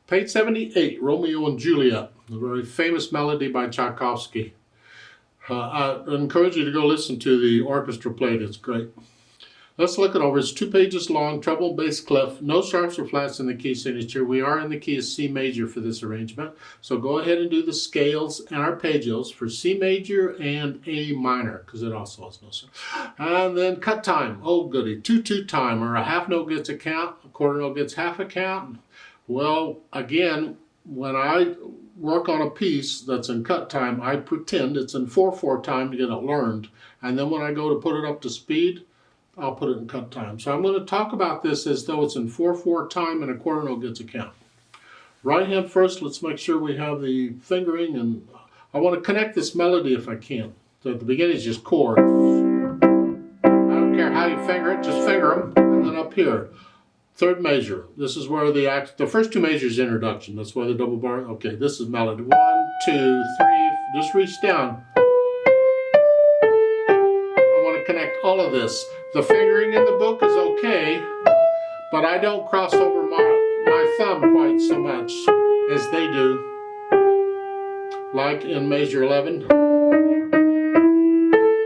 Page 78, Romeo and Juliet, a very famous melody by Tchaikovsky. I encourage you to go listen to the orchestra play it. It's great. Let's look it over. It's 2 pages long, treble, bass, clef, no sharps or flats in the key signature. We are in the key of C major for this arrangement. So go ahead and do the scales and arpeggios for C major and A minor, because it also has no sharps. And then cut time. Oh goody, 2/2 time, or a half note gets a count, a quarter note gets half a count. Well, again, when I work on a piece that's in cut time, I pretend it's in 4/4 time to get it learned. And then when I go to put it up to speed, I'll put it in cut time. So I'm going to talk about this as though it's in 4/4 time and a quarter note gets a count. Right hand first, let's make sure we have the fingering, and I want to connect this melody if I can. So at the beginning it's just chords. I don't care how you finger it, just finger them. And then up here, third measure. This is where the first 2 measures introduction. That's why the double bar. Okay, this is melody. 1, 2, 3. Just reach down. I want to connect all of this. The fingering in the book is okay, but I don't cross over my thumb quite so much as they do. Like in measure 11.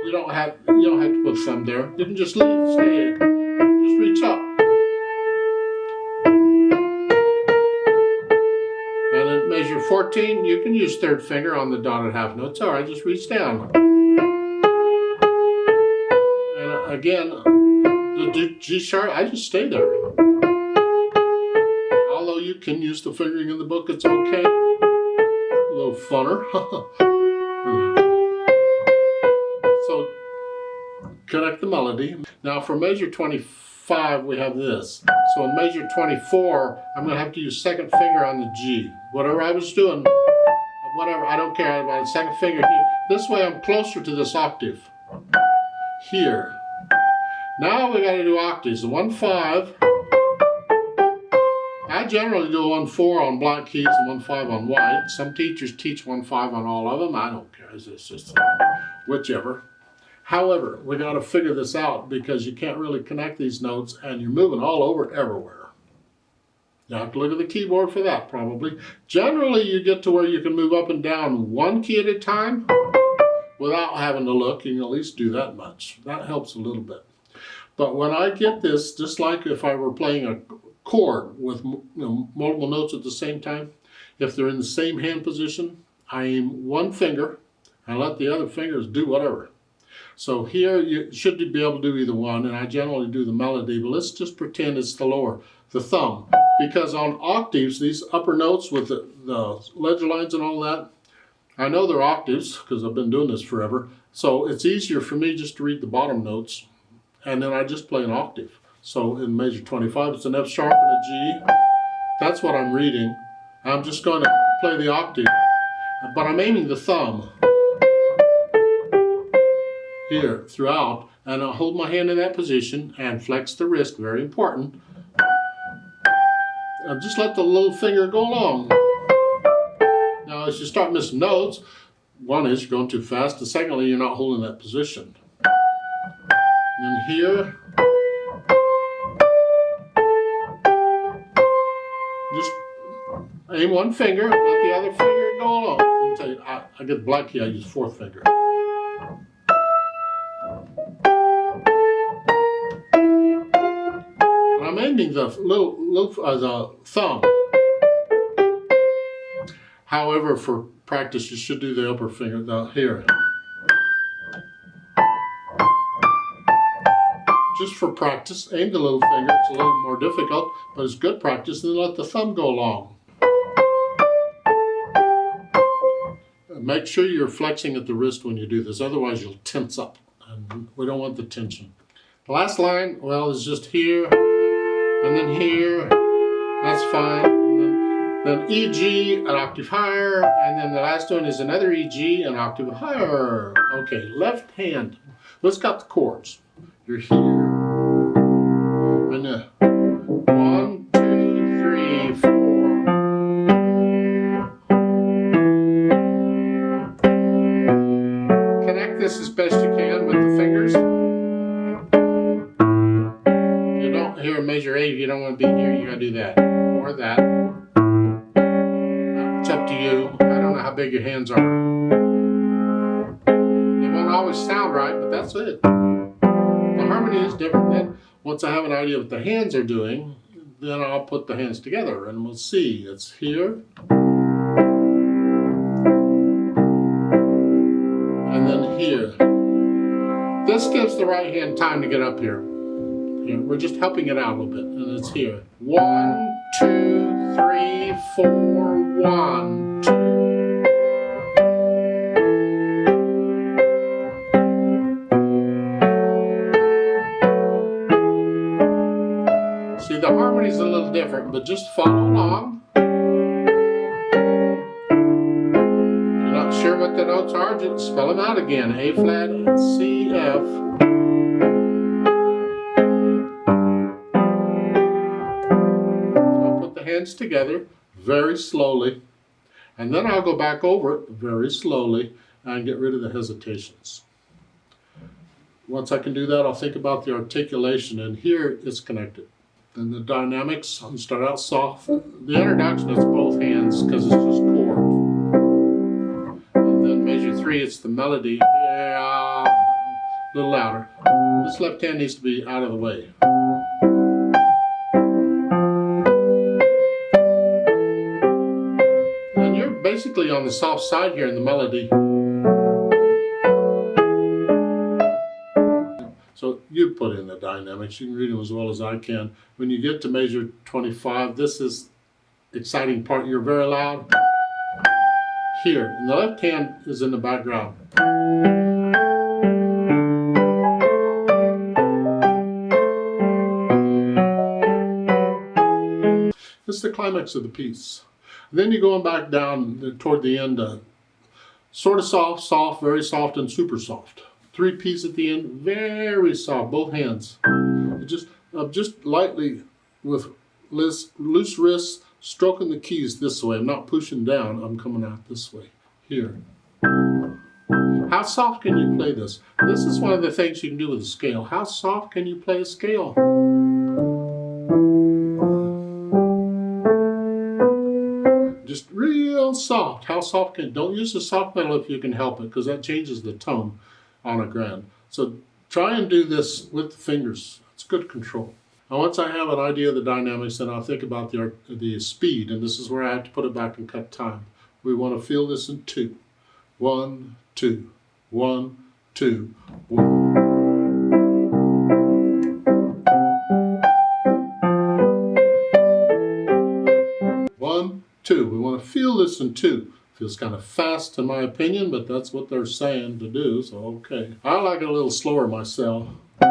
You don't have to put thumb there. You can just stay. Just reach up. And in measure 14, you can use third finger on the dotted half notes. All right, just reach down. And again, the G sharp, I just stay there. Although you can use the fingering in the book, it's okay. A little funner. So, connect the melody. Now for measure 25, we have this. So in measure 24, I'm going to have to use second finger on the G. Whatever I was doing, whatever, I don't care about second finger here. This way I'm closer to this octave. Here. Now we got to do octaves. The 1/5. I generally do a 1/4 on black keys and 1/5 on white. Some teachers teach 1/5 on all of them. I don't care. It's just whichever. However, we got to figure this out because you can't really connect these notes and you're moving all over everywhere. You have to look at the keyboard for that probably. Generally, you get to where you can move up and down 1 key at a time without having to look. You can at least do that much. That helps a little bit. But when I get this, just like if I were playing a chord with multiple notes at the same time, if they're in the same hand position, I aim 1 finger and let the other fingers do whatever. So here you should be able to do either one, and I generally do the melody, but let's just pretend it's the thumb. Because on octaves, these upper notes with the ledger lines and all that, I know they're octaves because I've been doing this forever. So it's easier for me just to read the bottom notes, and then I just play an octave. So in measure 25, it's an F sharp and a G. That's what I'm reading. I'm just going to play the octave, but I'm aiming the thumb here throughout, and I'll hold my hand in that position and flex the wrist, very important. And just let the little finger go along. Now as you start missing notes, one is you're going too fast, and secondly, you're not holding that position. And here, just aim 1 finger, let the other finger go along. I'll tell you, I get black key, I use 4th finger. I'm aiming the the thumb. However, for practice, you should do the upper finger here. Just for practice, aim the little finger. It's a little more difficult, but it's good practice. And then let the thumb go along. Make sure you're flexing at the wrist when you do this, otherwise you'll tense up, and we don't want the tension. The last line, well, is just here, and then here, that's fine. And then E, G, an octave higher, and then the last one is another E, G, an octave higher. Okay, left hand. Let's got the chords. You're here, and 1, 2, 3, 4. Connect this as best you can with the fingers. You don't hear measure 8 if you don't want to be here, you gotta do that. Or that. how big your hands are. It won't always sound right, but that's it. The harmony is different. Then once I have an idea what the hands are doing, then I'll put the hands together and we'll see. It's here. And then here. This gives the right hand time to get up here. We're just helping it out a little bit, and it's here. 1, 2, 3, 4, 1, 2. See, the harmony's a little different, but just follow along. If you're not sure what the notes are, just spell them out again. A flat, C, F. Hands together very slowly, and then I'll go back over it very slowly and get rid of the hesitations. Once I can do that, I'll think about the articulation, and here it's connected. Then the dynamics, I'll start out soft. The introduction is both hands because it's just chord. And then measure 3, it's the melody. Yeah, a little louder. This left hand needs to be out of the way. Basically on the soft side here in the melody. So you put in the dynamics, you can read them as well as I can. When you get to measure 25, this is the exciting part. You're very loud here, and the left hand is in the background. This is the climax of the piece. Then you're going back down toward the end, sort of soft, soft, very soft, and super soft. 3 P's at the end, very soft, both hands. Just lightly with loose wrists, stroking the keys this way. I'm not pushing down, I'm coming out this way, here. How soft can you play this? This is one of the things you can do with a scale. How soft can you play a scale? Just real soft. How soft can, don't use the soft pedal if you can help it, because that changes the tone on a grand. So try and do this with the fingers. It's good control. Now once I have an idea of the dynamics, then I'll think about the speed, and this is where I have to put it back and cut time. We want to feel this in 2. 1, 2, 1, 2, 1. We want to feel this in 2. Feels kind of fast in my opinion, but that's what they're saying to do, so okay. I like it a little slower myself. 2,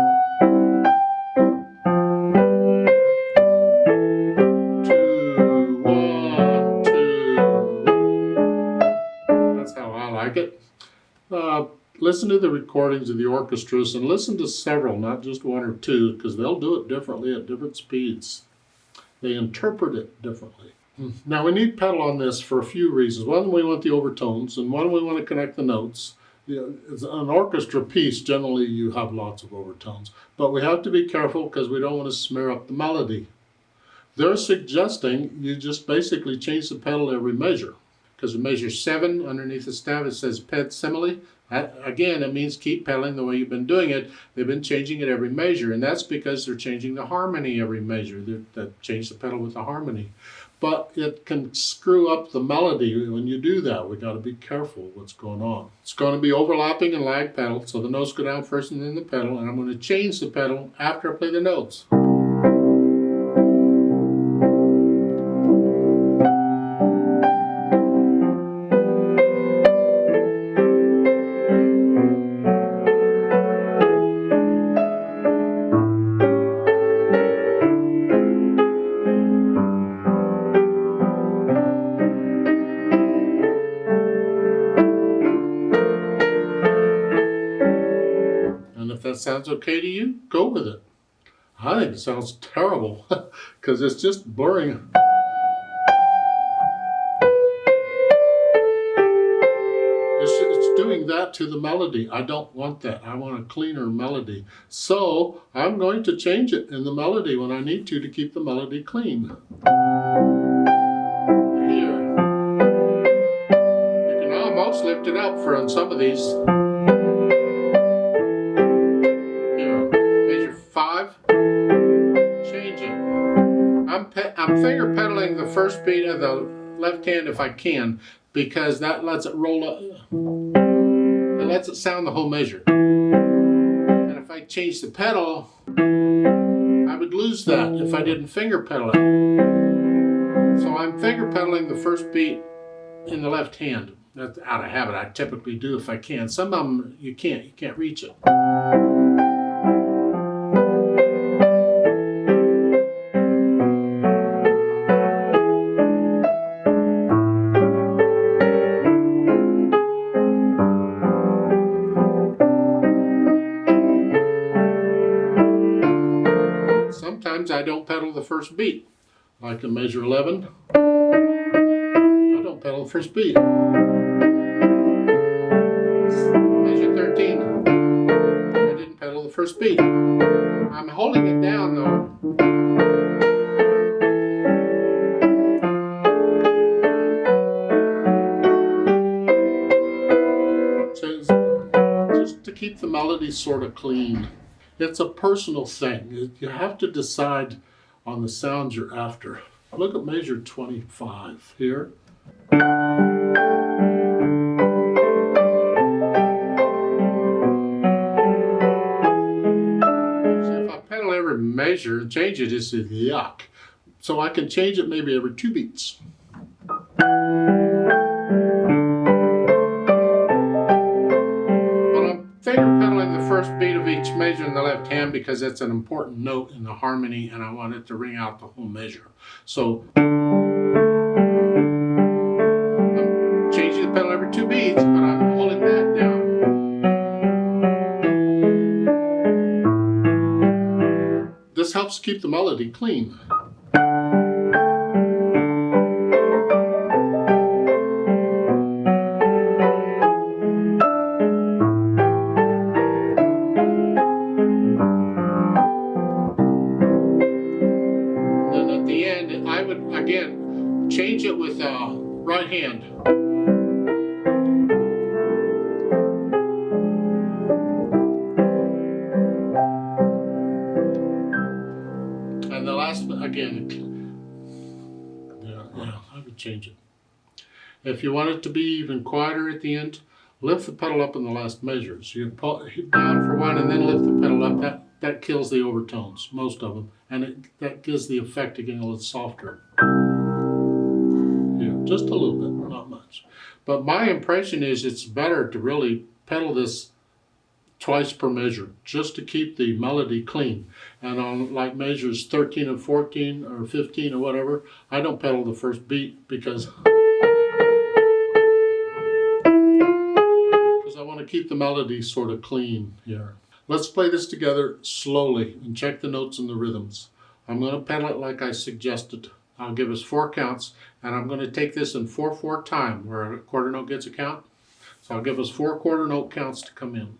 1, 2. That's how I like it. Listen to the recordings of the orchestras and listen to several, not just 1 or 2, because they'll do it differently at different speeds. They interpret it differently. Now we need pedal on this for a few reasons. One, we want the overtones, and one, we want to connect the notes. It's an orchestra piece, generally you have lots of overtones, but we have to be careful because we don't want to smear up the melody. They're suggesting you just basically change the pedal every measure, because in measure 7 underneath the staff it says ped simile. Again, it means keep pedaling the way you've been doing it. They've been changing it every measure, and that's because they're changing the harmony every measure. They change the pedal with the harmony. But it can screw up the melody when you do that. We've got to be careful what's going on. It's going to be overlapping and lag pedal, so the notes go down first and then the pedal, and I'm going to change the pedal after I play the notes. Sounds okay to you? Go with it. I think it sounds terrible because it's just blurring. It's doing that to the melody. I don't want that. I want a cleaner melody. So I'm going to change it in the melody when I need to keep the melody clean. Here. helps lift it up for on some of these. Here, measure 5, change it. I'm finger pedaling the first beat of the left hand if I can, because that lets it roll up. It lets it sound the whole measure. And if I change the pedal, I would lose that if I didn't finger pedal it. So I'm finger pedaling the first beat in the left hand. That's out of habit. I typically do if I can. Some of them you can't reach it. Sometimes I don't pedal the first beat. Like in measure 11, I don't pedal the first beat. Measure 13, I didn't pedal the first beat. I'm holding it down though. So just to keep the melody sort of clean. It's a personal thing. You have to decide on the sounds you're after. Look at measure 25 here. So if I pedal every measure and change it, it's yuck. So I can change it maybe every 2 beats. Finger pedaling the first beat of each measure in the left hand because it's an important note in the harmony and I want it to ring out the whole measure. So I'm changing the pedal every 2 beats, but I'm holding that down. This helps keep the melody clean. I would, again, change it with right hand. And the last, again, I would change it. If you want it to be even quieter at the end, lift the pedal up in the last measure. So you pull down for one and then lift the pedal up. That kills the overtones, most of them, and that gives the effect of getting a little softer. Yeah, just a little bit, not much. But my impression is it's better to really pedal this twice per measure, just to keep the melody clean. And on like measures 13 and 14 or 15 or whatever, I don't pedal the first beat because I want to keep the melody sort of clean here. Let's play this together slowly and check the notes and the rhythms. I'm going to pedal it like I suggested. I'll give us 4 counts, and I'm going to take this in 4/4 time, where a quarter note gets a count. So I'll give us 4 quarter note counts to come in.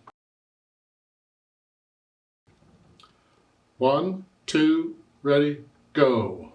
1, 2, ready, go.